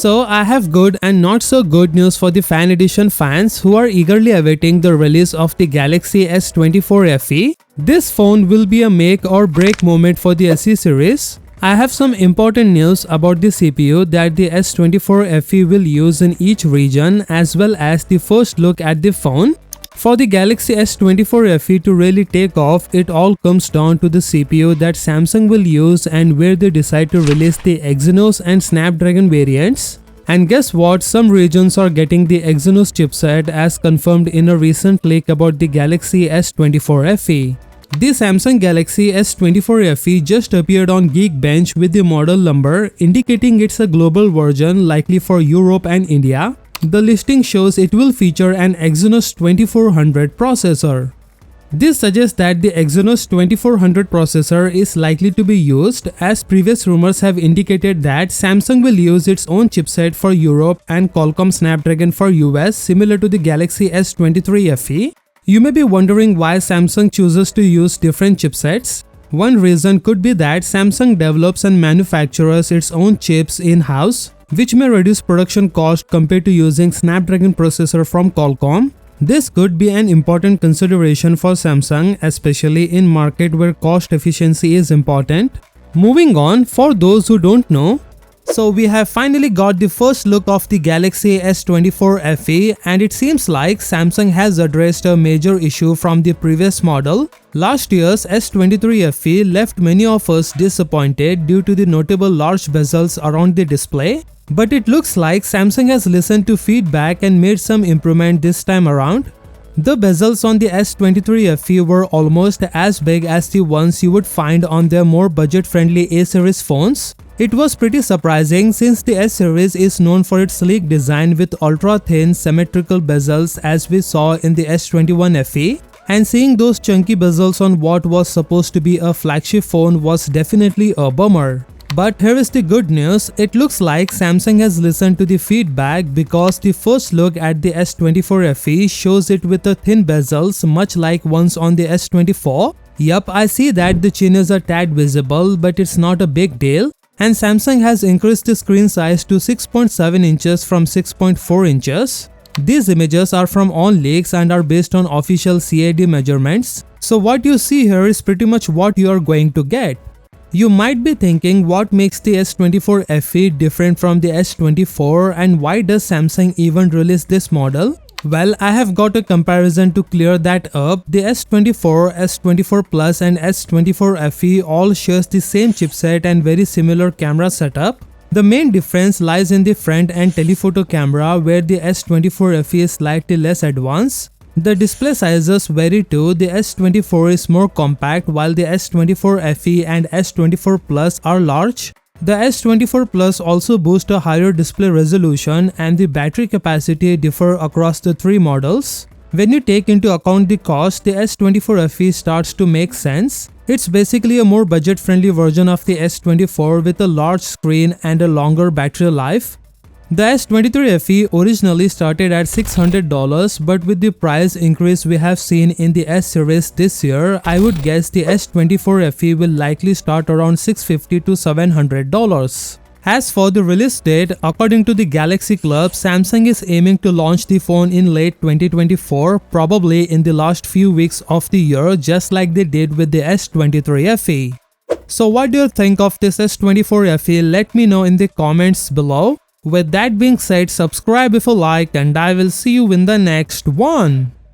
So I have good and not so good news for the fan edition fans who are eagerly awaiting the release of the Galaxy S24 FE. This phone will be a make or break moment for the SE series. I have some important news about the CPU that the S24 FE will use in each region, as well as the first look at the phone. For the Galaxy S24 FE to really take off, it all comes down to the CPU that Samsung will use and where they decide to release the Exynos and Snapdragon variants. And guess what, some regions are getting the Exynos chipset as confirmed in a recent leak about the Galaxy S24 FE. The Samsung Galaxy S24 FE just appeared on Geekbench with the model number, indicating it's a global version likely for Europe and India. The listing shows it will feature an Exynos 2400 processor. This suggests that the Exynos 2400 processor is likely to be used, as previous rumors have indicated that Samsung will use its own chipset for Europe and Qualcomm Snapdragon for US, similar to the Galaxy S23 FE. You may be wondering why Samsung chooses to use different chipsets. One reason could be that Samsung develops and manufactures its own chips in-house, which may reduce production cost compared to using Snapdragon processor from Qualcomm. This could be an important consideration for Samsung, especially in market where cost efficiency is important. Moving on, for those who don't know, so we have finally got the first look of the Galaxy S24 FE, and it seems like Samsung has addressed a major issue from the previous model. Last year's S23 FE left many of us disappointed due to the notable large bezels around the display. But it looks like Samsung has listened to feedback and made some improvement this time around. The bezels on the S23 FE were almost as big as the ones you would find on their more budget-friendly A-series phones. It was pretty surprising since the S-series is known for its sleek design with ultra-thin symmetrical bezels as we saw in the S21 FE. And seeing those chunky bezels on what was supposed to be a flagship phone was definitely a bummer. But here is the good news, it looks like Samsung has listened to the feedback because the first look at the S24 FE shows it with a thin bezels much like ones on the S24. Yup, I see that the chin is a tad visible, but it's not a big deal. And Samsung has increased the screen size to 6.7 inches from 6.4 inches. These images are from on leaks and are based on official CAD measurements. So what you see here is pretty much what you are going to get. You might be thinking what makes the S24 FE different from the S24 and why does Samsung even release this model? Well, I have got a comparison to clear that up. The S24, S24 Plus and S24 FE all shares the same chipset and very similar camera setup. The main difference lies in the front and telephoto camera, where the S24 FE is slightly less advanced. The display sizes vary too. The S24 is more compact while the S24 FE and S24 Plus are large. The S24 Plus also boasts a higher display resolution and the battery capacity differ across the three models. When you take into account the cost, the S24 FE starts to make sense. It's basically a more budget-friendly version of the S24 with a large screen and a longer battery life. The S23 FE originally started at $600, but with the price increase we have seen in the S series this year, I would guess the S24 FE will likely start around $650 to $700. As for the release date, according to the Galaxy Club, Samsung is aiming to launch the phone in late 2024, probably in the last few weeks of the year, just like they did with the S23 FE. So what do you think of this S24 FE? Let me know in the comments below. With that being said, subscribe if you liked and I will see you in the next one.